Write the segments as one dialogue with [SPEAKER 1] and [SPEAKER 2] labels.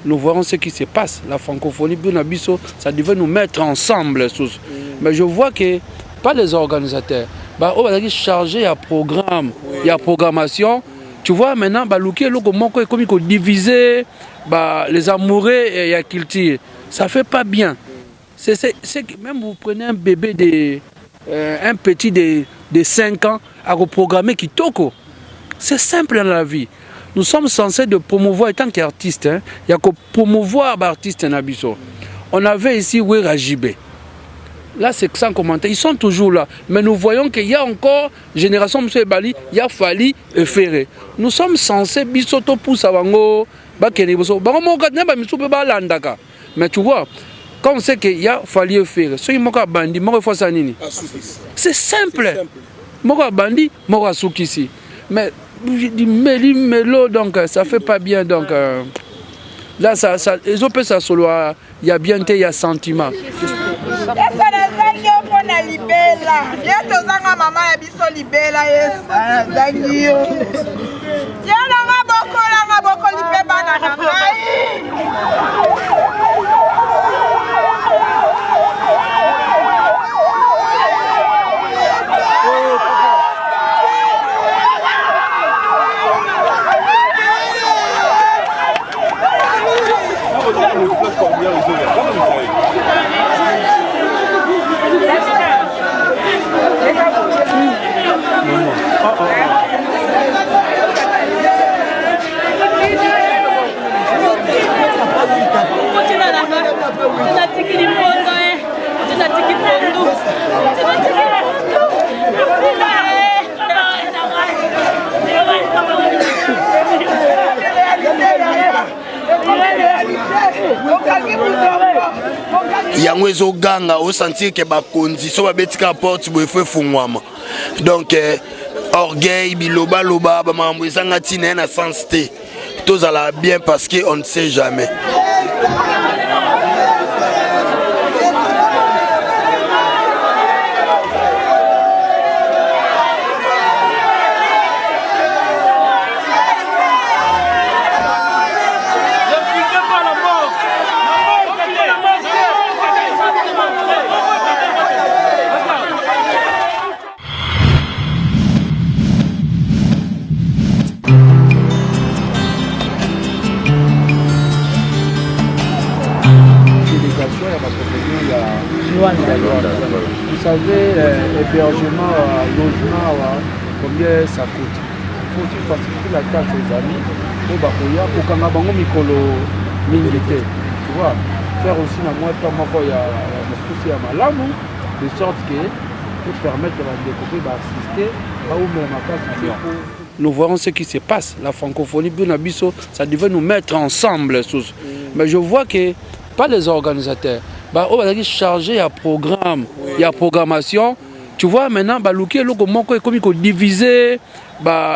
[SPEAKER 1] nous voyons ce qui se passe. La francophonie, ça devait nous mettre ensemble. Mais je vois que pas les organisateurs. On va charger un programme, il y a programmation. Tu vois maintenant, comme diviser les amoureux et la culture. Ça fait pas bien. C'est que même vous prenez un bébé un petit de 5 ans à reprogrammer qui toko. C'est simple dans la vie. Nous sommes censés de promouvoir, en tant qu'artiste, il y a que promouvoir l'artiste Nabiso. On avait ici Wera Jibé. Là, c'est sans commentaire. Ils sont toujours là. Mais nous voyons qu'il y a encore, génération M. Bali, il y a Fali et Ferré. Nous sommes censés, Bisoto Poussavango, Bakeniboso, mais tu vois, quand on sait qu'il y a Fali et Ferré, c'est simple. Mora Bandi, Mora Soukisi. Mais Mélo, donc ça fait pas bien. Donc là, les autres, ça solo, il y a bien, il y a sentiment.
[SPEAKER 2] Yango ezoganga au sentir que bakonzi so babetika porte boefe fungwama. Donc orgueil biloba loba ba mambo ezanga tina na sens te. Tous alla bien parce que on ne sait jamais.
[SPEAKER 1] Vous savez, hébergement, logement, combien ça coûte? Il faut aussi faciliter la tâche aux amis pour Bakoya, Mikolo Mingete. Tu vois, faire aussi la moitié de Malamu, de sorte que pour permettre de découvrir, d'assister, nous voyons ce qui se passe. La francophonie, ça devait nous mettre ensemble. Mais je vois que pas les organisateurs. On va charger un programme, il y a programmation. Tu vois maintenant, comme diviser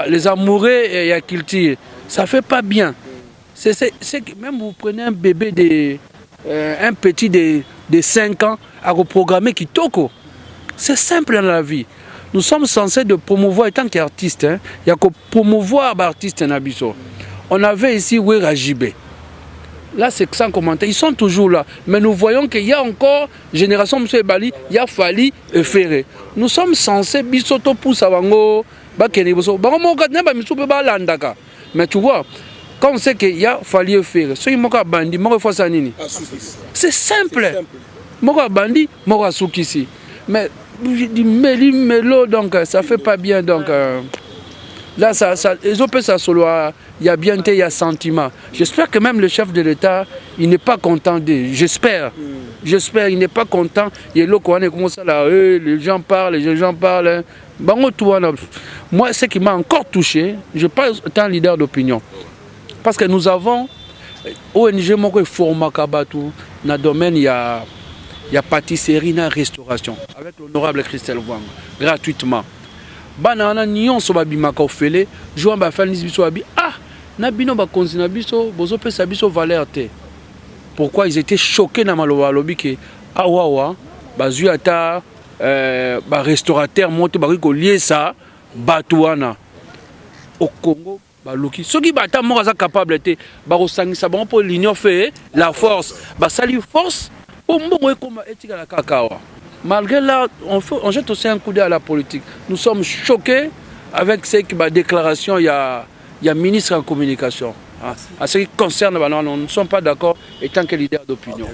[SPEAKER 1] les amoureux et la culture. Ça fait pas bien. C'est que même vous prenez un bébé un petit de 5 ans à reprogrammer qui toko. C'est simple dans la vie. Nous sommes censés de promouvoir, en tant qu'artiste, il y a que promouvoir l'artiste Nabiso. On avait ici Wera Jibé. Là, c'est sans commentaire. Ils sont toujours là. Mais nous voyons qu'il y a encore, génération M. Bali, il y a Fali et Ferré. Nous sommes censés, Bisoto Poussavango, Bakeniboso, mais tu vois, quand on sait qu'il y a Fali et Ferré, c'est simple. Mora Bandi, Mora Soukisi. Mais Mélo, donc ça fait pas bien. Donc là, les autres, ça solo, il y a bien, il y a sentiment. J'espère que même le chef de l'État, il n'est pas content d'eux. J'espère. J'espère, il n'est pas content. Il est là, comme ça, là, les gens parlent, les gens parlent. Moi, ce qui m'a encore touché, je ne suis pas tant leader d'opinion. Parce que nous avons, ONG, moi, format Kabatou, dans le domaine, il y a pâtisserie, na restauration, avec l'honorable Christelle Wang, gratuitement. Banana nion so babimaka ofele, jouan ba fanis biso abi ah na bino ba konzina biso bozo pesa biso valeur te. Pourquoi ils étaient choqués na maloba lobi ke awawa bazui ata ba restaurateur monte ba ko lier ça batouana au Congo baluki soki bata moko aza capable te bakosangisa bango mpo l'union fait la force basali force mpo mbongo ekoma etikala kaka awa. Malgré là, on jette aussi un coup d'œil à la politique. Nous sommes choqués avec ces déclarations, il y a ministre en communication. À ce qui concerne, nous ne sommes pas d'accord étant que leader d'opinion.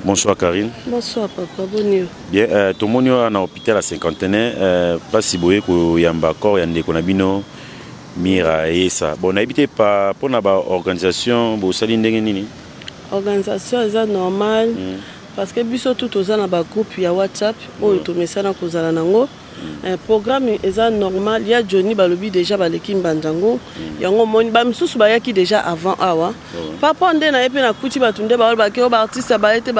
[SPEAKER 3] Bonsoir Karine.
[SPEAKER 4] Bonsoir papa, bonjour.
[SPEAKER 3] Bien, tout le monde est à l'hôpital à cinquantenaire. Pas si vous voyez qu'il y a un bacor, il y a un déconabino, Mira et ça. Bon, on a habité par pour une organisation, vous savez,
[SPEAKER 4] organisation est normale. Parce que biso tout aux na ba groupe ya WhatsApp o to mesana ko zala nango programme est normal ya Johnny balobi déjà baleki mbandango yango moni ba misusu ba yaki déjà avant awa papa nde na yepe na kuti batunde ba ba ke ba artiste ba été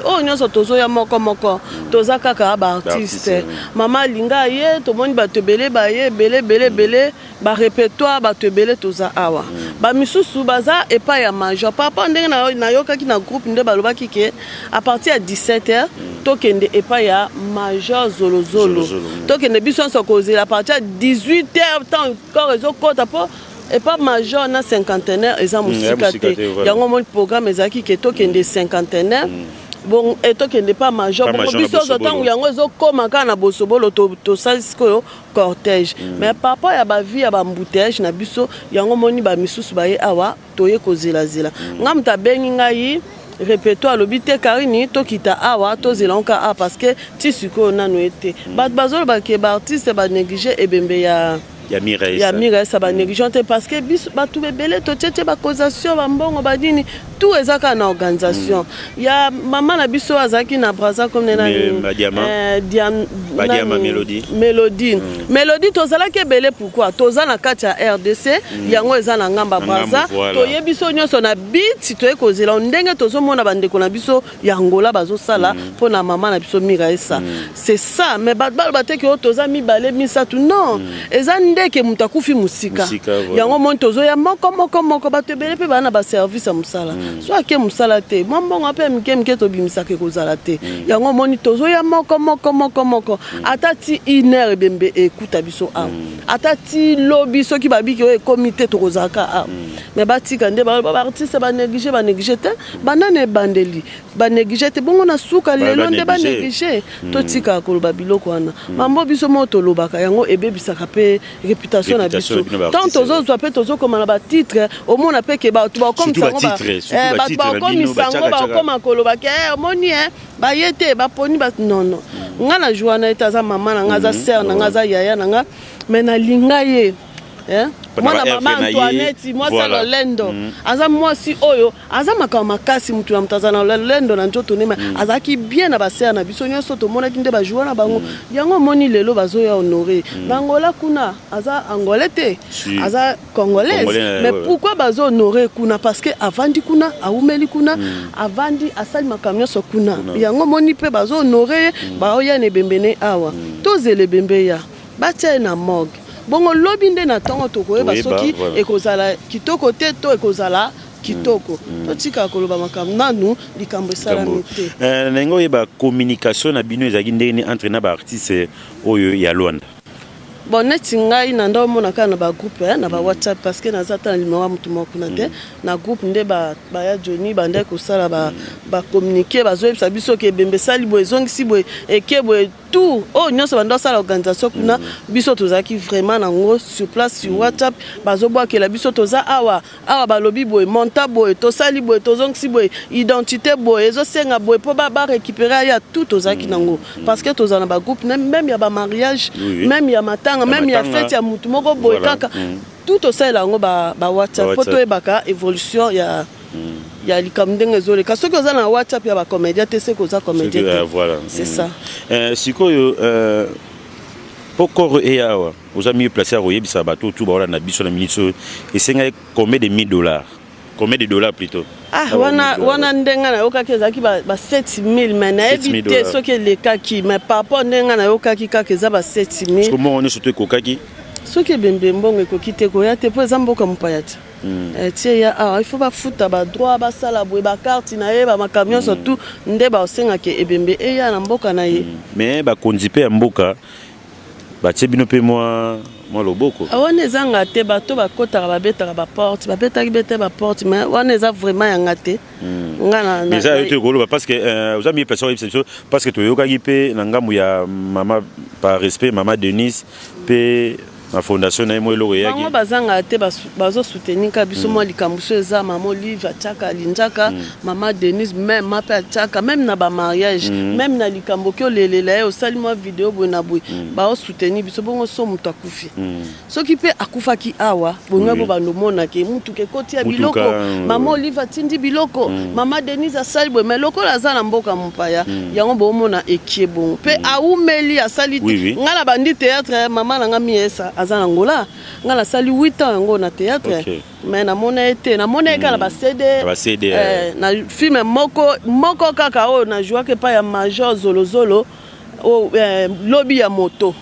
[SPEAKER 4] o nyonso tozo ya moko toza kaka ba artiste mama linga ye to moni ba tebele ba ye belé ba répertoire ba tebele toza awa ba misusu baza epa ya major papa nde na yoka ki na groupe nde baloba ki ke à partir de 17h, tokende et pas ya major Zolo. Tokende biso so causer à partir de 18h tant encore réseau kota po et pas major na cinquantenaire eza musikate. Yango mon programme ezaki ke tokende cinquantenaire. Bon et tokende pas major bon biso so tant yango zo koma kana bosobolo to salisko cortège. Mais papa ya ba vie ya ba embouteillage na biso yango moni ba misusu ba ye awa toye kozela zela. Ngamta bengi ngai répertoire l'obité Karini to kita awa to zelonka a parce que tisuko nanu été bat bazol ba ke ba artiste ba négliger ebembe ya Mireille ça ba négliger parce que bis ba tout belé to tete ba causation ba mbongo ba dini tout ezaka na organisation ya maman na biso azaki na braza comme na Diama Mélodie tozala ke belé pourquoi toza na kati ya RDC yango eza na ngamba braza to yebiso nyonso na beat to ekozela ndenge tozo mona bandeko na biso ya Angola bazo sala po na maman na biso Mireille ça c'est ça mais ba bateke o toza mi balé mi ça tout non eza ndeke mutakufi musika yango mon tozo ya moko batebele pe bana ba service ya musala soit ke musala te mbongo ape mike to bimisa ke kozala te yango moni tozo ya moko atati iner bembe ekuta biso a atati lobby soki babiki o comité to kozaka a mais batika nde ba artiste ba négliger te banane bandeli ba négliger te bongo na suka lelo nde ba négliger to tika ko ba biloko wana mambo biso moto lobaka yango ebebisaka pe réputation na biso tant tozo zo pe tozo komana ba titre au monde pe ke ba tu ba comme ça ba comme sango ba comme koloba ke moni ba yete ba poni ba non nga na joana etaza mama na nga za sœur na nga za yaya na nga mais na linga ye moi na maman Antoinette moi ça Lolendo aza moi si oyo aza makasi mutu ya mtazana Lolendo na njoto nema azaki bien na basea na biso nyonso to mona kinde ba jouer na bango yango moni lelo bazo ya honorer bangola kuna aza angolais aza congolais mais pourquoi bazo honorer kuna parce que avandi kuna aumeli kuna avandi asali makamyo so kuna yango moni pe bazo honorer ba oya ne bembene awa tozele bembe ya batia na morgue bongo lobi nde na tongo tokoyeba soki ekozala kitoko te to ekozala kitoko totika koloba makambo nanu likambo esalami te
[SPEAKER 3] nango yeba communication na bino ezalaki ndenge entre na ba artiste oyo ya Luanda.
[SPEAKER 4] Bon neti ngai na ndo mona kana ba groupe na ba WhatsApp parce que na zata numéro mutu moko na te na groupe nde ba ya Johnny bande ko sala ba communiquer ba zo biso ke bembe sali bo ezongisi bo ekebo tout oh nyonso bando sala organisation kuna biso tozaki vraiment na ngo sur place sur WhatsApp bazo boa ke la biso toza awa ba lobi bo monta bo to sali bo tozongisi bo identité bo ezo senga bo po ba récupérer ya tout tozaki nango parce que toza na ba groupe même ya ba mariage même ya matanga même ya fête ya mutu moko boy kaka tout au sein lango ba WhatsApp photo e baka évolution ya likambo ndenge zole ka soki oza na WhatsApp ya ba comédien te se koza comédien
[SPEAKER 3] voilà
[SPEAKER 4] c'est ça
[SPEAKER 3] sikoyo pokoro eyawa oza mieux placé à royebisa bato tout ba na biso na ministre esenga combien de $1000 combien de dollars plutôt
[SPEAKER 4] wana ndenga na yokaki ezaki ba 7000 mais na ebite soki lekaki mais par rapport ndenga na yokaki kaka eza ba 7000
[SPEAKER 3] comment on est surtout kokaki
[SPEAKER 4] soki bembe mbongo ekokite koya te po eza mboka mopaya te tie ya il faut bafuta ba droit basala boye ba carte na ye ba makamion surtout nde ba osenga ke ebembe eya na mboka na ye
[SPEAKER 3] mais ba konzi pe ya mboka batie bino pe moi loboko
[SPEAKER 4] wana ezanga te bato bakotaka babetaka baporte babetaki bete baporte mais wana eza vraiment yanga te ngana
[SPEAKER 3] eza yo te koloba parce que oza mieux placé parce que toyokaki mpe na ngambu ya mama par respect mama Denise mpe na fondation na mo eloko yaki
[SPEAKER 4] bango bazanga te bazo soutenir ka biso mo likambo so eza mama Olive ataka linjaka mama Denise même mape ataka même na ba mariage même na likambo ki olelela yo sali mo vidéo bona boy ba soutenir biso bongo so mutu akufi soki pe akufa ki awa bongo bo bando mona ke mutu ke koti ya biloko mama Olive atindi biloko mama Denise asali boy mais loko la za na mboka mpaya yango bo mona ekie bon pe aumeli asali ngala bandi théâtre mama na ngami esa azana ngola ngala sali 8 ans ngo na théâtre mais na mona été na mona kala ba CD na film moko kaka o na joie que pas ya major zolozolo o lobby ya moto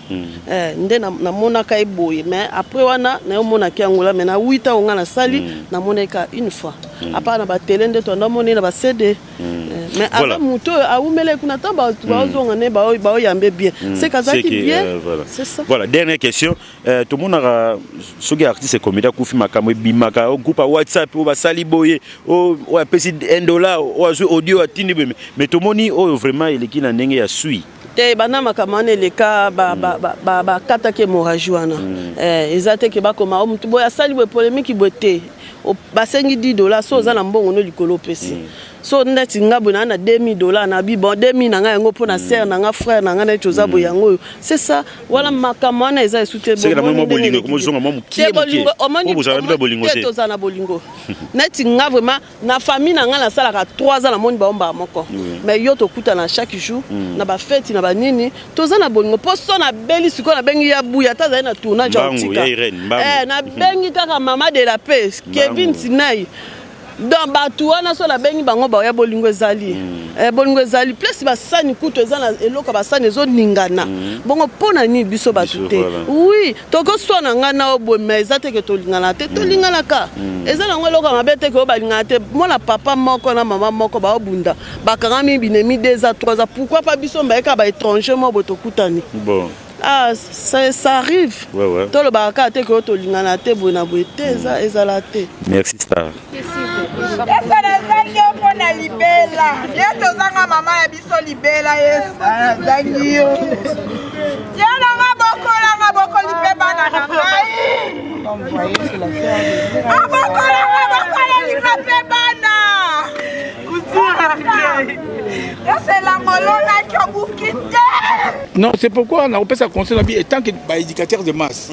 [SPEAKER 4] nde na mona ka eboye mais après wana na mona ki ngola mais na 8 ans ngala sali na mona ka une fois apa na ba télé nde to na mona na ba CD mais voilà. Avant moto aumele kuna tamba bazonga ne ba yambe bien c'est kazaki bien c'est ça
[SPEAKER 3] voilà dernière question tout le monde a soki artiste comédien kufi makamwe bimaka groupe WhatsApp ou ba sali boye o pesi $1 o audio atindi mais tout le monde vraiment il est na ndenge ya sui
[SPEAKER 4] te bana makamane leka ba katake moraji wana ezate ke bakoma mutu boya sali boye polémique bote basengi $10 so za na mbongo no likolo pesi so ndeti ngabo na $2000 na bi bon 2000 na nga yango pona sœur na nga frère na nga na choza bo yango c'est ça wala makamana eza esute
[SPEAKER 3] bon c'est que mo bolingo ko zonga mo mukie mo za na bolingo te
[SPEAKER 4] to za na bolingo neti nga vraiment na famille na nga na sala ka 3 ans na moni ba omba moko mais yo to kuta na chaque jour na ba fête na ba nini to za na bolingo poso na beli siko na bengi ya buya ta za na tournage antika na bengi kaka mama de la paix Kevin Sinai dans batuana so la bengi bango ba ya bolingo ezali bolingo ezali plus ba sani kuto ezana eloko ba sani ezo ningana bongo pona ni biso batute oui toko so na ngana obo mais ezate ke to lingana te to lingana ka ezana ngolo ka mabete ke obalingana te mona papa moko na mama moko ba obunda bakangami binemi 2 à 3 ans pourquoi pas biso mbaeka ba étranger mo botokutani bon ah ça arrive to le baraka te ko to lingana te bona boete ezala te
[SPEAKER 3] merci star
[SPEAKER 5] na libela yeto zanga mama ya biso libela yesa zangio yana nga boko lipe bana na ngai abokola lipe bana
[SPEAKER 6] non, c'est pourquoi on a repensé à conseil la vie étant que éducateur de masse.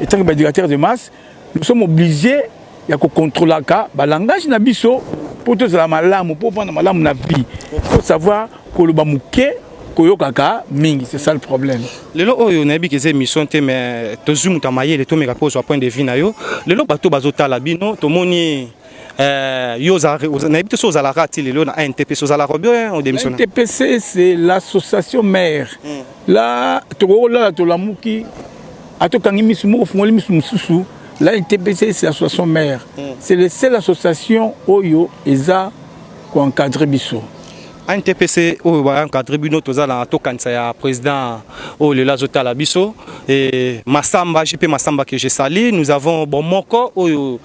[SPEAKER 6] Étant que éducateur de masse, nous sommes obligés de contrôler le langage nabiso pour tous la malam pour prendre malam na vie. Il faut savoir que le bamouké koyokaka mingi, c'est ça le problème.
[SPEAKER 7] Le lo oyo na bi keze mission te mais to zoom ta maye le to me rapport sur point de vue na yo. Le lo bato bazota la bino to moni
[SPEAKER 6] NTPC, c'est l'association mère. Là, la NTPC, c'est l'association mère. C'est la seule association Oyo Eza qui encadre Bisso.
[SPEAKER 7] NTPC au encadré bino tozala to kanisa ya président au le lazota la biso et Massamba JP Massamba que j'ai sali nous avons bon moko au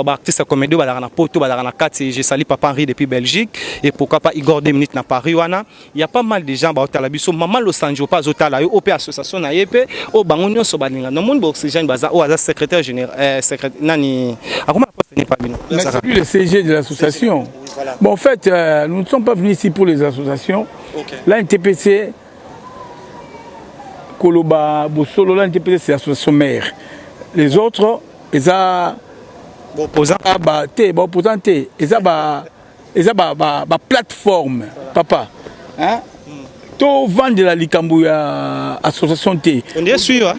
[SPEAKER 7] artiste comédie ba na poto ba na kati j'ai sali papa Henri depuis Belgique et pourquoi pas Igor 2 minutes na Paris wana il y a pas mal de gens ba la biso maman Los Angeles pas zotala yo op association na yepe o bango nyonso balinga no monde oxygène baza o aza secrétaire général secrétaire nani akoma poste n'est pas bino
[SPEAKER 6] c'est lui le CG de l'association. Voilà. Bon, en fait, nous ne sommes pas venus ici pour les associations. Okay. La NTPC, Koloba, Bossolo, la NTPC, c'est l'association mère. Les autres, ils ont opposants. Ils ont plateforme, papa. Hein? Tout vend de la Likambouya association T.
[SPEAKER 7] On est sûr, hein?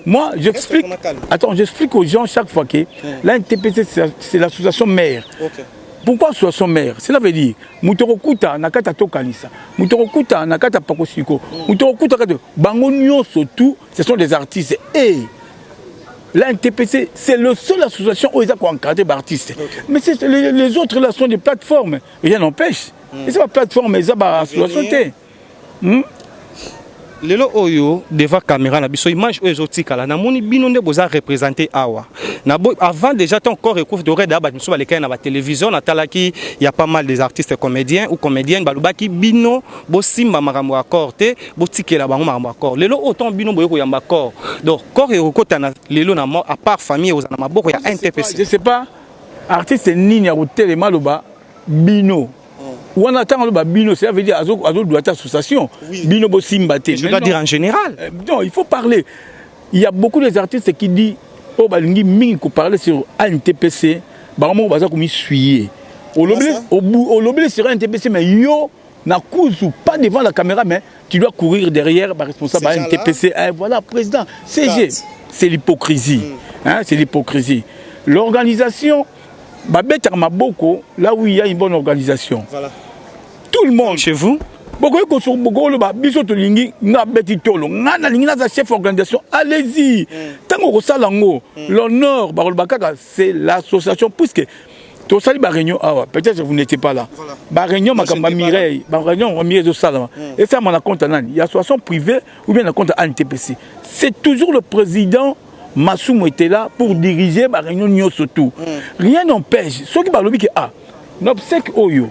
[SPEAKER 6] Moi, j'explique. Attends, j'explique aux gens chaque fois que la NTPC, c'est l'association mère. Okay. Pourquoi association mère? Cela veut dire, Moutorokuta, Nakata Tokanisa, Moutorokuta, Nakata Pakosiko, Moutorokuta, Bangonio, surtout, ce sont des artistes. Et la NTPC, c'est la seule association où ils ont encadré des artistes. Okay. Mais les autres là sont des plateformes. Rien n'empêche. Et c'est pas plateforme, mais c'est pas association.
[SPEAKER 7] lelo oyo devant caméra na biso image oyo ezotikala namoni bino nde boza représenté awa na avant déjà ton corps recouvre d'oreille d'aba biso baleka na ba télévision na talaki il y a pas mal des artistes comédiens ou comédiennes balubaki bino bo simba makambo accord te bo tikela bango makambo accord lelo autant bino boye ko yamba corps donc corps ekota na lelo na mort à part famille ozana maboko ya NTPC
[SPEAKER 6] je sais pas artiste nini ya kotelema loba bino ou on attend le bino, ça veut dire azo doit être association. Bino bo simbate.
[SPEAKER 7] Je dois dire en général.
[SPEAKER 6] Non, il faut parler. Il y a beaucoup d'artistes qui disent oh balingi mingi ko parler sur NTPC, ba mo baza ko mi suyer. Au lobby sur NTPC mais yo na kuzu pas devant la caméra mais tu dois courir derrière ba responsable NTPC. Voilà président CG. C'est l'hypocrisie. Hein, c'est l'hypocrisie. L'organisation Babetar Maboko, là où il y a une bonne organisation. Voilà. Tout le monde
[SPEAKER 7] chez vous.
[SPEAKER 6] Boko sur Boko le biso to lingi na beti tolo. Na lingi na chef organisation. Allez-y. Tango ko salango. L'honneur barol bakaka c'est l'association puisque to sali ba réunion ah peut-être que vous n'étiez pas là. Ba réunion makamba Mireille, ba réunion Mireille de Salama. Et ça mon compte nani. Il y a association privée ou bien un compte NTPC. C'est toujours le président Massoum était là pour diriger la réunion surtout. Rien n'empêche. Ceux qui parlent que ah, n'obsèque Oyo.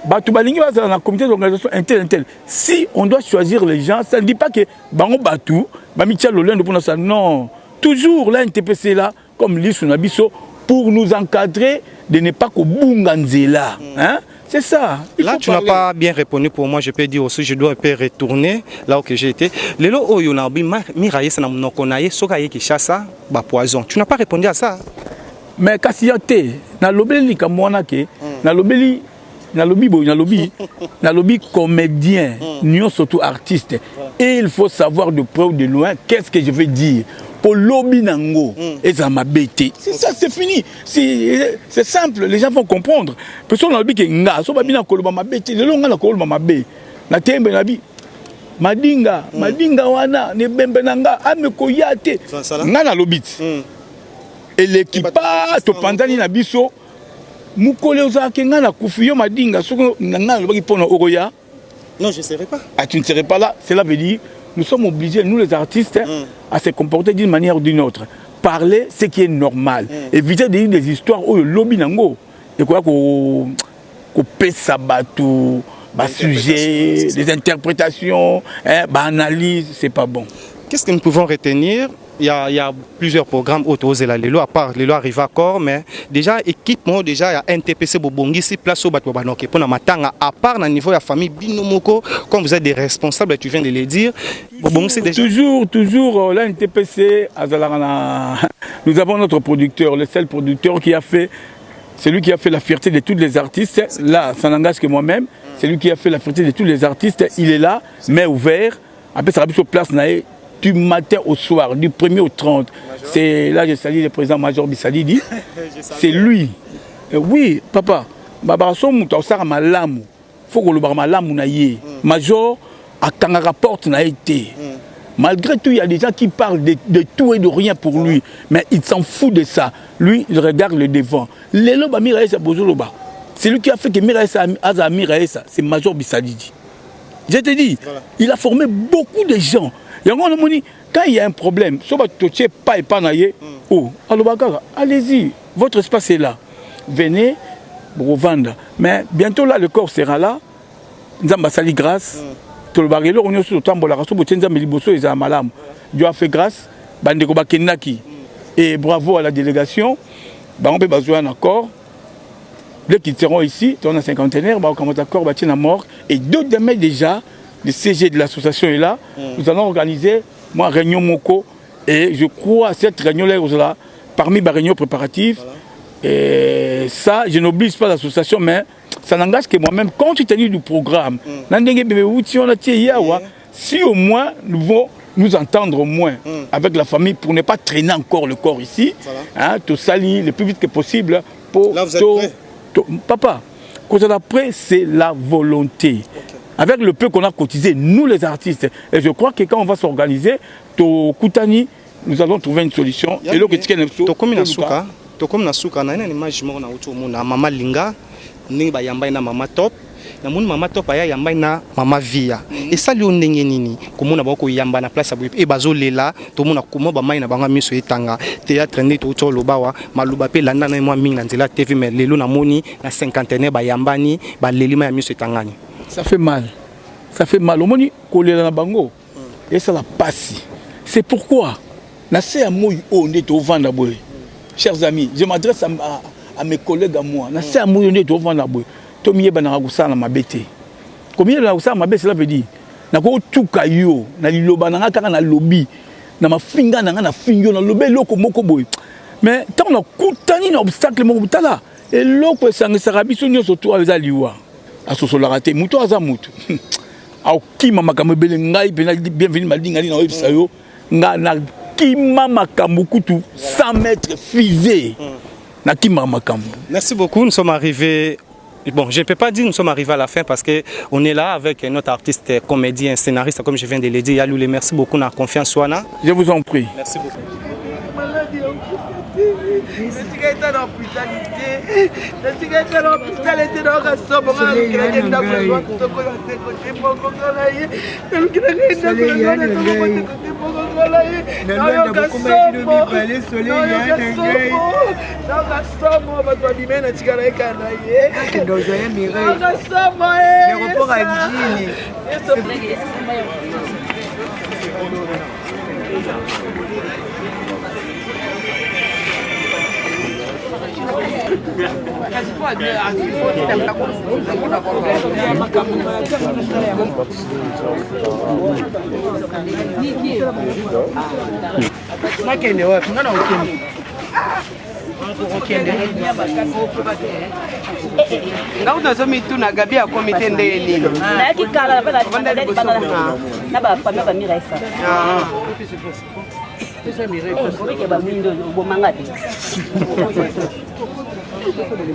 [SPEAKER 6] Batoubalingi va dans la comité d'organisation intel. Si on doit choisir les gens, ça ne dit pas que Bango Batou, Bamitia Lolène pour ça. Non. Toujours là, NTPC là, comme l'Issunabiso, pour nous encadrer de ne pas qu'au Bunganzela. Hein? C'est ça.
[SPEAKER 7] Là, tu n'as pas bien répondu pour moi. Je peux dire aussi, je dois un peu retourner là où j'ai été. Lelo oyo na bi miraye sana mnokonaye sokaye kishasa ba poison. Tu n'as pas répondu à ça.
[SPEAKER 6] Mais kasiyate na lobeli likamwana ke na lobeli na lobby comédien, nous surtout artiste. Et il faut savoir de près ou de loin qu'est-ce que je veux dire. Pour lobby nango et ça m'a bêté. C'est ça, c'est fini. C'est simple, les gens vont comprendre. Personne n'a dit que nga, so babina koloba m'a bêté, le longa na koloba m'a bé. Na tembe na bi. Madinga wana ne bembe nanga ame koyate. Nga na lobby. Et l'équipage to pandani na biso mukole ozaki nga na kufiyo madinga soko nga lobaki pona oroya.
[SPEAKER 7] Non, je ne serai pas.
[SPEAKER 6] Ah, tu ne serais pas là. Cela veut dire nous sommes obligés, nous les artistes, à se comporter d'une manière ou d'une autre. Parler ce qui est normal. Éviter de dire des histoires où le lobby nango. Et quoi qu'on pèse sa bateau, sujet, des interprétations, analyse, c'est pas bon.
[SPEAKER 7] Qu'est-ce que nous pouvons retenir? Il y a plusieurs programmes autour de la Lelo, à part Lelo arrive à corps, mais déjà, équipement, déjà, il y a NTPC Bobongi, c'est place au bateau Banoké, pour Matanga, à part, au niveau de la famille Binomoko, comme vous êtes des responsables, tu viens de le dire, Bobongi, c'est déjà.
[SPEAKER 6] Toujours, la NTPC, nous avons notre producteur, le seul producteur qui a fait, c'est lui qui a fait la fierté de tous les artistes, là, ça n'engage que moi-même, c'est lui qui a fait la fierté de tous les artistes, il est là, main ouverte, après, ça va sur place, du matin au soir, du 1er au 30. C'est là, je salue le président Major Bissalidi. C'est lui. Oui, papa. Babaraso Mouta Osara Malamu. Faut que le bar Malamu naïe. Major a Kanga rapporte n'a été. Malgré tout, il y a des gens qui parlent de tout et de rien pour lui. Mais il s'en fout de ça. Lui, il regarde le devant. Lelo Miraïsa Bozoloba. C'est lui qui a fait que Miraïsa Aza Miraïsa. C'est Major Bissalidi. Je te dis, il a formé beaucoup de gens. Quand il y a un problème, allez-y, votre espace est là. Venez, revendre. Mais bientôt là, le corps sera là. Nzamba sali grâce. Dieu a fait grâce. Et bravo à la délégation. On peut besoin d'un accord. Dès qu'ils seront ici, on a cinquantenaire, on commence d'accord, on a mort. Et 2 demain déjà, le CG de l'association est là. Nous allons organiser, moi, réunion Moko. Et je crois à cette réunion-là, parmi les réunions préparatives. Et ça, je n'oblige pas l'association, mais ça n'engage que moi-même, compte tenu du programme. Si au moins, nous devons nous entendre au moins avec la famille pour ne pas traîner encore le corps ici. Tout salir le plus vite que possible.
[SPEAKER 7] Là, vous êtes prêts?
[SPEAKER 6] Papa, quand on est prêt, c'est la volonté. Avec le peu qu'on a cotisé, nous les artistes, et je crois que quand on va s'organiser, Koutani, nous allons trouver une solution. Et là,
[SPEAKER 7] comme Nasuka, na une image na maman Linga, ni ba yamba na maman top. na moni mama top aya yamba na mama via et ça lui ndenge nini komona bako yamba na place et bazo lela to mona komo ba mai na banga miso etanga théâtre ndi to to lobawa maluba pe landa na moi mingi na nzela TV mais lelo na moni na 50e ba yambani ba lelima ya miso etangani.
[SPEAKER 6] Ça fait mal. Ça fait mal. Au moni kolela na bango et ça la passe. C'est pourquoi na se ya moyi o ndé to vanda boy. Chers amis, je m'adresse à mes collègues à moi. Na se ya moyi ndé to vanda boy. To miyeba na kusala mabete. Combien la kusala mabete cela veut dire na ko tuka yo na liloba na kaka na lobby na mafinga na na fingo na lobé loko moko boy. Mais tant on a kutani na obstacle moko butala et loko esangisa biso nyo surtout avec liwa. Asosola raté muto aza mutu. Au kima makambo bele ngai pena bienvenue madinga ni na websa yo nga na kima makambo kutu 100 mètres fusée. Na kima makambo.
[SPEAKER 7] Merci beaucoup, nous sommes arrivés. Bon, je ne peux pas dire que nous sommes arrivés à la fin parce qu'on est là avec notre artiste, comédien, scénariste, comme je viens de le dire. Yaloulé, merci beaucoup, na confiance, Swana.
[SPEAKER 6] Je vous en prie.
[SPEAKER 7] Merci beaucoup.
[SPEAKER 8] Ngau nazo mitu na gabi ya komite ndenge nini.
[SPEAKER 9] Na kikala na na ba famille ba miraisa.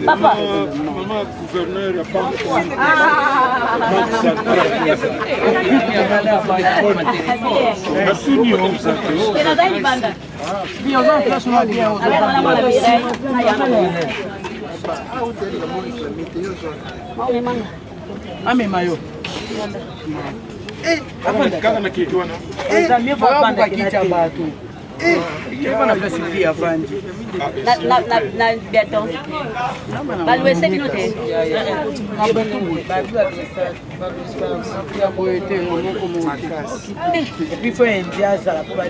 [SPEAKER 9] Papa.
[SPEAKER 10] Maman gouverneur a pas
[SPEAKER 9] na bientôt. Balou c'est venu te.
[SPEAKER 8] Et puis faut un dia ça la pour pas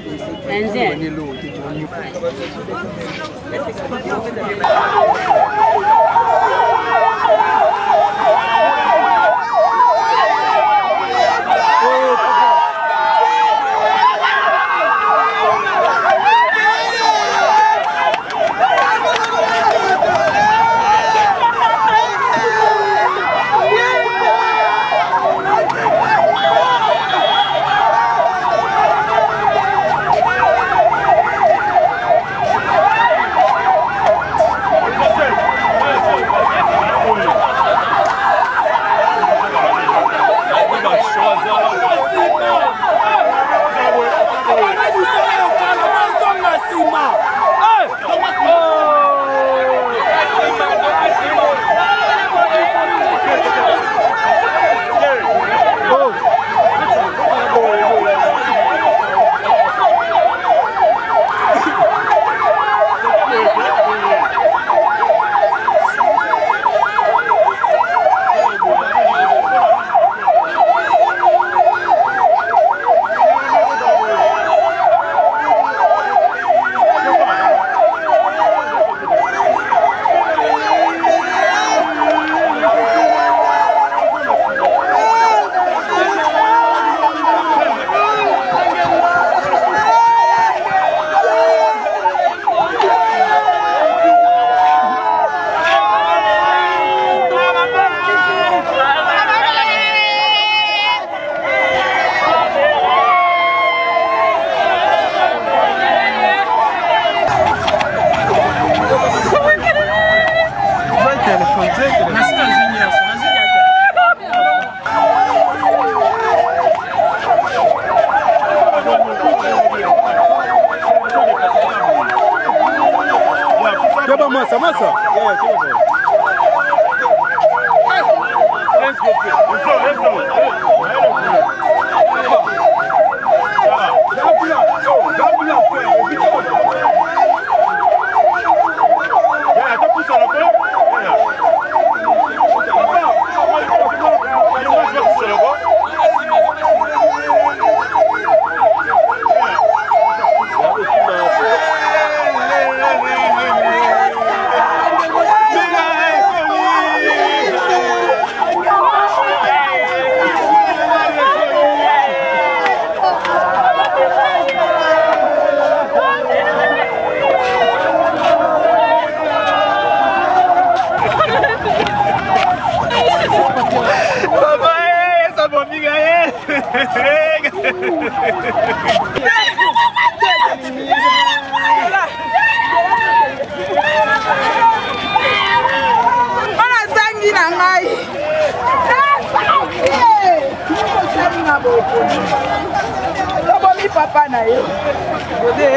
[SPEAKER 10] massa.
[SPEAKER 5] zangi na ngai sobomi papa na ye bode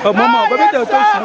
[SPEAKER 6] Maman, va mettre un temps sur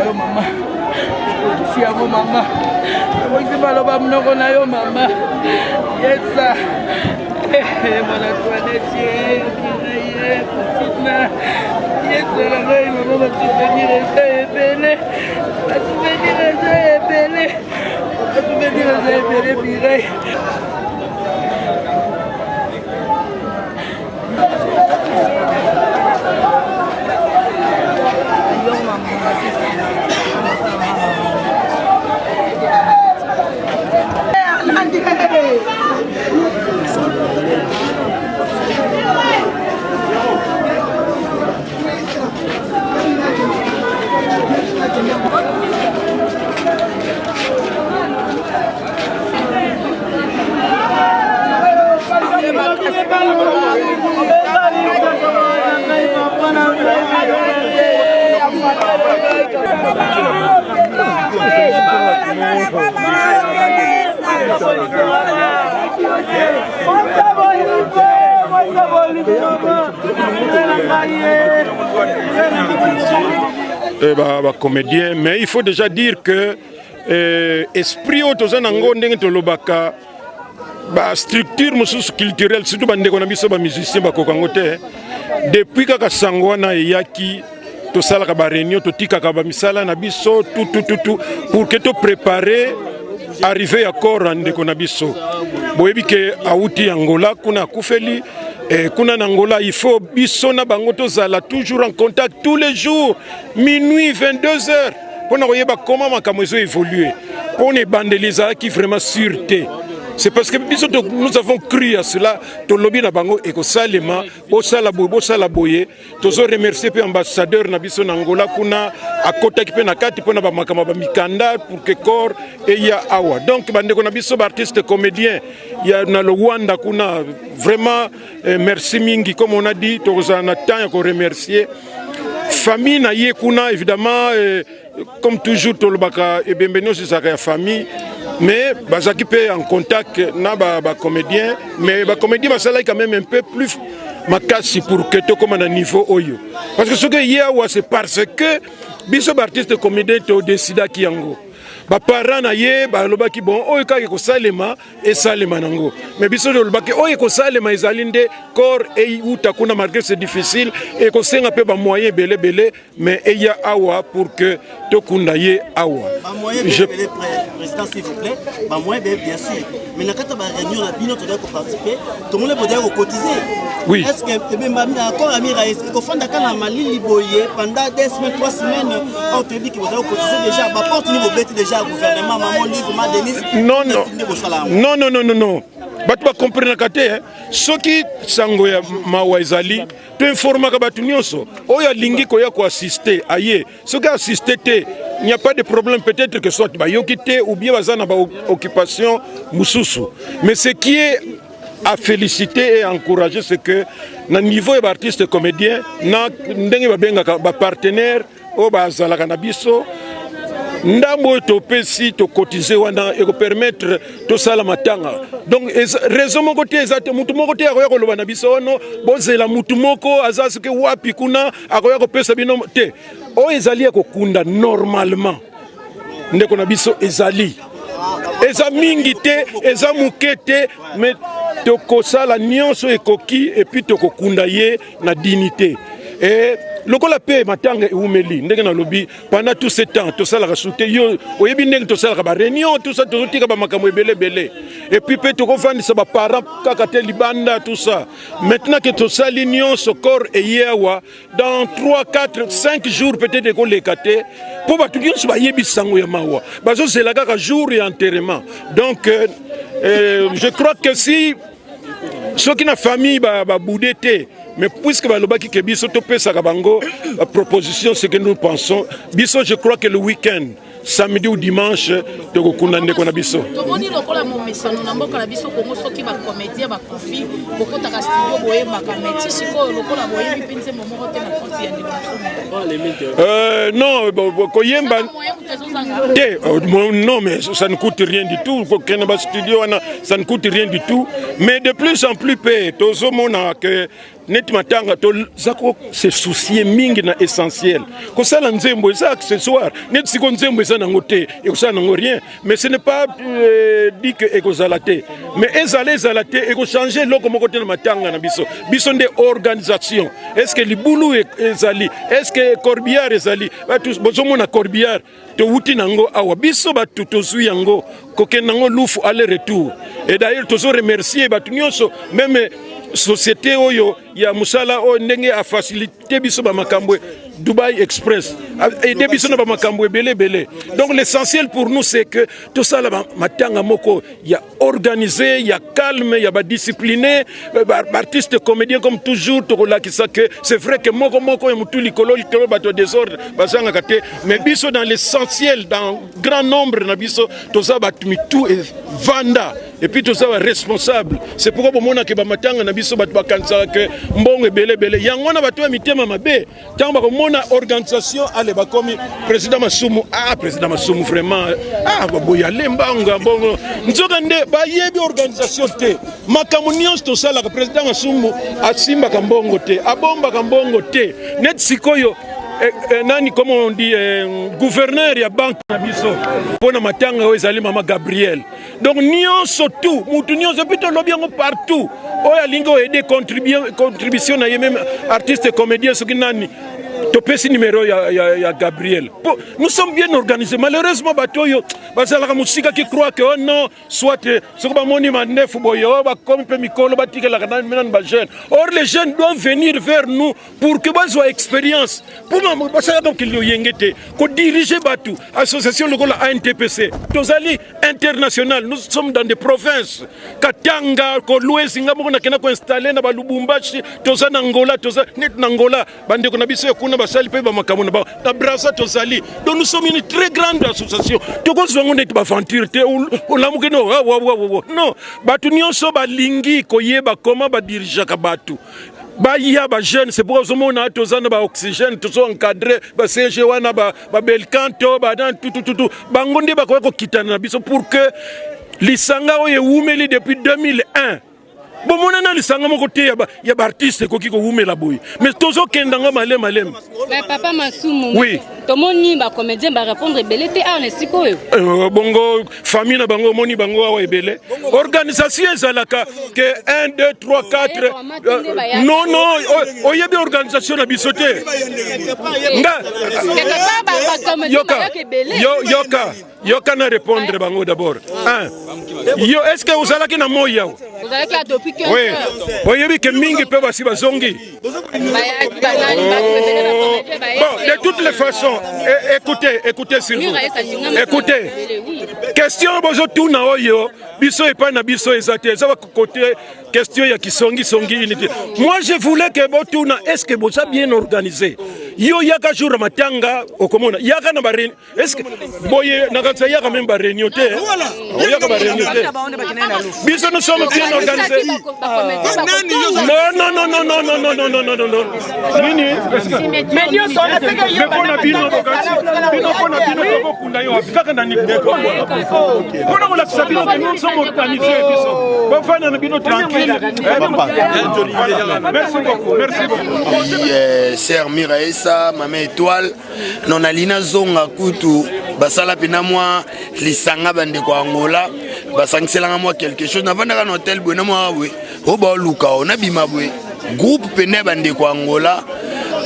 [SPEAKER 1] yo mama. Fiamo mama. Moi baloba mnoko na yo mama. Yesa. Mwana tuanetie kiraye kusina. Yesa la ngai mama batubedire ebele. Batubedire ebele. Batubedire ebele birai.
[SPEAKER 10] Comédien, mais il faut déjà dire que esprit autozanango ndenge tolobaka ba structure mususu culturelle surtout bande ko na biso ba musicien ba kokangote depuis kaka sangwana yaki to sala ka ba réunion to tika ka ba misala na biso tout pour que to préparer arriver à corps ande ko na biso boyebi ke auti Angola kuna kufeli kuna Angola il faut biso na bango to zala toujours en contact tous les jours minuit 22h pour na koyeba comment makambo ezo évoluer pour ne bandeliser qui vraiment sûreté. C'est parce que nous avons cru à cela. Tolobi na bango eko salema, bo sala boye. Tozo remercier pe ambassadeur na biso na Angola kuna akota ki pe na kati pona ba makama ba mikanda pour que corps et ya awa. Donc bande ko na biso ba artiste comédien ya na Rwanda kuna vraiment merci mingi comme on a dit toza na temps ya ko remercier famille na ye kuna évidemment comme toujours tolobaka e bienvenue sur sa famille. Mais bazaki pe en contact na ba comédien mais ba comédien basala quand même un peu plus makasi pour que to comme à niveau oyo parce que ce que hier c'est parce que biso artiste comédien to décida ki yango ba parents na ye ba lobaki bon oyo ka ko salema et salema nango mais biso lobaki oyo ko salema ezalinde corps et uta kuna malgré c'est difficile et ko senga pe ba moyen belé mais eya awa pour que to kunda ye awa
[SPEAKER 11] je président s'il vous plaît ba moyen bien sûr mais na kata ba réunion na bino to doit participer tout le monde peut cotiser
[SPEAKER 10] oui
[SPEAKER 11] est-ce que même encore amira est-ce que fanda kana mali liboye pendant 2 semaines 3 semaines on te dit que vous allez cotiser déjà ba porte niveau bête déjà gouvernement maman livre ma Denise
[SPEAKER 10] non batu ba comprendre kate soki sango ya mawa ezali to informa ka batu nyonso oyo lingi ko ya ko assister aye soki assister te il n'y a pas de problème peut-être que soit ba yokité ou bien bazana ba occupation mususu mais ce qui est à féliciter et à encourager c'est que na niveau ya artiste comédien na ndenge ba benga ba partenaire o ba zala kana biso ndambo to pesi to cotiser wana et permettre to sala matanga donc raison moko te ezate mutu moko te akoya ko lobana biso no bozela mutu moko azasi ke wapi kuna akoya ko pesa bino te o ezali ko kunda normalement ndeko na biso ezali eza mingi te eza mukete mais to ko sala nyonso ekoki et puis to ko kunda ye na dignité et lokola pe matanga eumeli ndenge na lobi pendant tout ce temps to sala rasute yo oyebi ndenge to sala ba réunion tout ça to tika ba makambo belé et puis pe to ko fandisa ba parents kaka te libanda tout ça maintenant que to sali union ce corps et yewa dans 3 4 5 jours peut-être ko lekate pour ba tout nyonso ba yebi sango ya mawa bazo c'est la kaka jour et enterrement donc je crois que si ceux qui na famille ba boudete mais puisque balobaki ke biso to pesa ka bango proposition ce que nous pensons biso je crois que le week-end samedi ou dimanche to kokunda ndeko na biso
[SPEAKER 12] tomoni lokola mo mesano na mboka na biso kongo soki ba comédien ba profi bokota ka studio boyemba ka métier siko lokola boyebi pense mo moko te na konti ya ndeko non koyemba
[SPEAKER 10] Non, mais ça ne coûte rien du tout. Studio, ça ne coûte rien du tout. Mais de plus en plus, que net matanga to zako se soucier mingi na essentiel ko sala nzembo ça accessoire net siko nzembo ça nango te et ça nango rien mais ce n'est pas dit que ekozalate mais ezalate eko changer loko moko te na matanga na biso nde organisation est-ce que libulu ezali est-ce que corbillard ezali batu bozomo na corbillard to wuti nango awa biso batu tozui yango koke nango lufu aller retour et d'ailleurs tozo remercier batu nyonso même société oyo ya musala o ndenge a facilité biso ba makambwe Dubai Express et des biso na ba makambwe belé. Donc l'essentiel pour nous c'est que tout ça là matanga moko il y a organisé, il y a calme, il y a ba discipliné, artistes comédiens comme toujours to la qui ça que c'est vrai que moko ya mutu likolo bato désordre bazanga kate mais biso dans l'essentiel dans grand nombre na biso to ça batu tout et vanda et puis tout ça responsable c'est pourquoi bomona ke ba matanga na biso bato bakanza que mbongo belé yango na bato ya mitema mabe tamba komona organisation ale bakomi président Masumu président Masumu vraiment boya lembanga bongo nzoka nde ba yebi organisation te makambo nyonso to sala ka président Masumu asimba ka mbongo te abomba ka mbongo te net sikoyo nani comme on dit gouverneur ya banque na biso pona matanga ezali mama Gabriel donc nyonso tout mutu nyonso pito lobi yango partout oya lingo aider contribution na même artiste comédien soki nani topesi numéro ya Gabriel. Nous sommes bien organisés. Malheureusement, batoyo, bazalaka musika qui croit que oh non, soit ce que moni manef boyo, ba comme pe mikolo batike la kana menan ba jeune. Or les jeunes doivent venir vers nous pour que bazo expérience. Pour moi, basala donc il yengete, ko diriger batu association lokola ANTPC. Tozali international, nous sommes dans des provinces. Katanga, ko Louesinga mo na kena ko installer na ba Lubumbashi, toza na Angola, toza net na Angola, bande ko na biso kuna basali pe ba makamona ba na brasa tozali. Donc nous sommes une très grande association. Toko zongo net ba aventure te o lamuke no non, batu nyonso ba lingi ko yeba comment ba diriger ka batu. Ba ya ba jeune c'est pour ça na tozana ba oxygène to so encadré ba CG wana ba belcanto ba dans tout bangonde ba ko kitana na biso pour que lisanga oye wumeli depuis 2001. Bon mon ana lisanga moko te ya ba artiste ko kiko wumela boy mais tozo kendanga malem
[SPEAKER 13] mais papa Masumu
[SPEAKER 10] oui
[SPEAKER 13] to moni ba comédien ba répondre belé te a nesiko
[SPEAKER 10] bongo famille na bango moni bango awa ebele organisation ezalaka que 1 2 3 4 non oyebi organisation na bisote nga yoka na répondre bango d'abord yo est-ce que vous allez na moya
[SPEAKER 13] vous allez là depuis 15
[SPEAKER 10] oui oyebi que mingi pe basi bazongi bon de toutes les façons écoutez s'il vous écoutez question bozo tuna oyo biso et pas na biso ezate ça va côté question ya kisongi unité moi je voulais que botuna est-ce que boza bien organisé yo yaka jour matanga okomona yaka na bareni est-ce que boye na katsa yaka même ba réunion te yaka ba réunion te biso nous sommes bien organisés non nini
[SPEAKER 5] mais Dieu son a fait que yo
[SPEAKER 10] na bino kunda yo kaka na niko kuna la sabino que nous sommes organisés biso ba fana na bino tranquille merci beaucoup
[SPEAKER 2] Sœur Miraesa Mama Étoile non alina zonga kutu basala pena moi lisanga bande ko Angola basangiselanga moi quelque chose na vanda na hôtel bona moi we o ba luka on abima bwe groupe pena bande ko Angola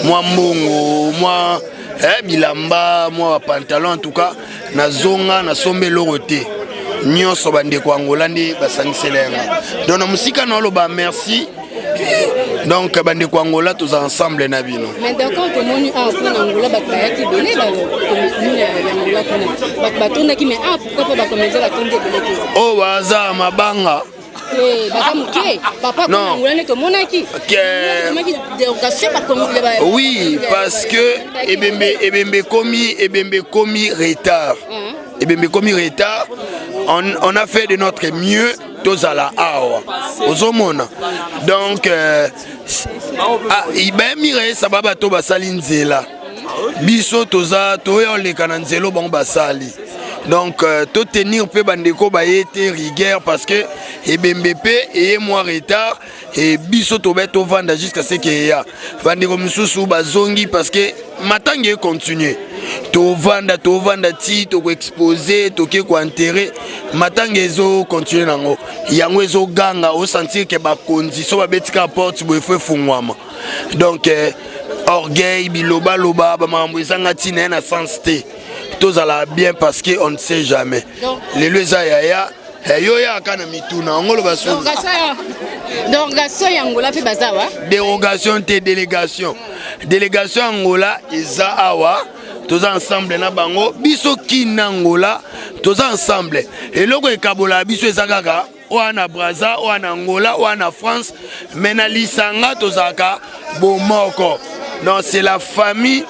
[SPEAKER 2] moi mbongo moi bilamba moi pantalon en tout cas na zonga na sombe loroté nyonso bande ko Angola ndi basangiselenga donc na musika na loba merci. Donc bande ko Angola tous ensemble na bino
[SPEAKER 13] mais d'accord to moni pour Angola ba ki belé ba Angola kuna ba tona ki mais pourquoi pas ba commencer ba tonde belé
[SPEAKER 2] oh baza mabanga
[SPEAKER 13] papa
[SPEAKER 2] oui parce que ebembe komi retard on a fait de notre mieux tous à la awa ozomona donc ibemire sababa to basali nzela biso toza toya oleka na nzelo bango basali. Donc to tenir pe bandeko ba été rigueur parce que ebembe pe et moi retard et biso to beto vanda jusqu'à ce que ya bandeko mususu bazongi parce que matangi continuer to vanda ti to exposer to ke ko enterrer matangi ezo continuer nango yango ezo ganga au sentir que ba konzi so ba betika porte bo fwe fungwama. Donc orgueil biloba loba ba mambwezanga tina na sensité. Tous allons bien parce qu'on ne sait jamais. Les lois yaya, yoya kana mituna, ngolo basu.
[SPEAKER 13] Dérogation Angola pe bazawa.
[SPEAKER 2] Dérogation te délégation. Délégation Angola eza awa. Tous ensemble na bango biso kina Angola, tous ensemble. Et logo e kabola biso ezakaka wana Brazza, wana Angola, wana France, mais na lisanga tozaka bomoko. Donc c'est la famille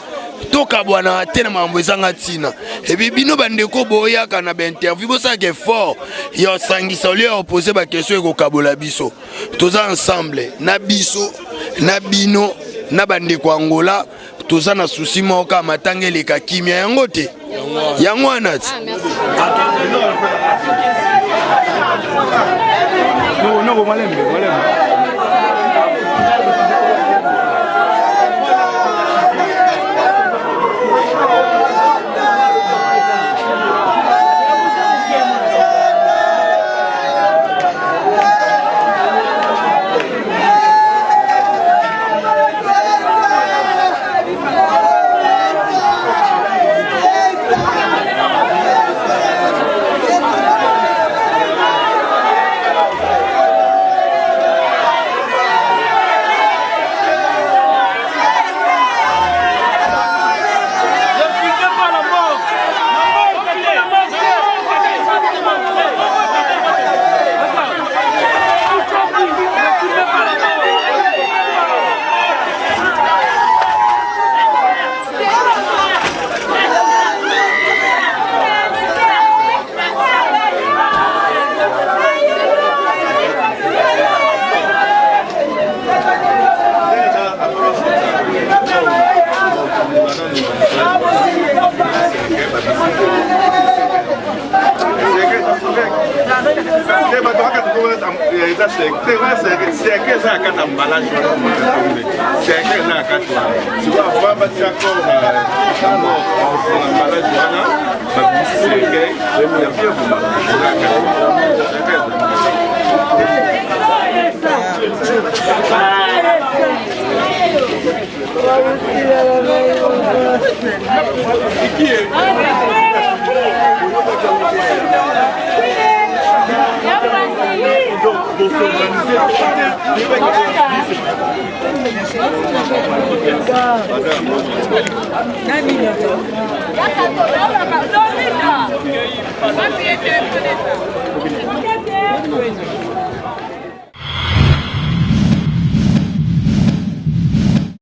[SPEAKER 2] toka bwana tena mambo ezanga tina et puis bino bandeko boya kana ba interview bosa ke fort yo sangisa oli opposer ba question eko kabola biso toza ensemble na biso na bino na bandeko Angola toza na souci moka matangele ka kimia yango te yango anati
[SPEAKER 6] no malembe
[SPEAKER 5] Nani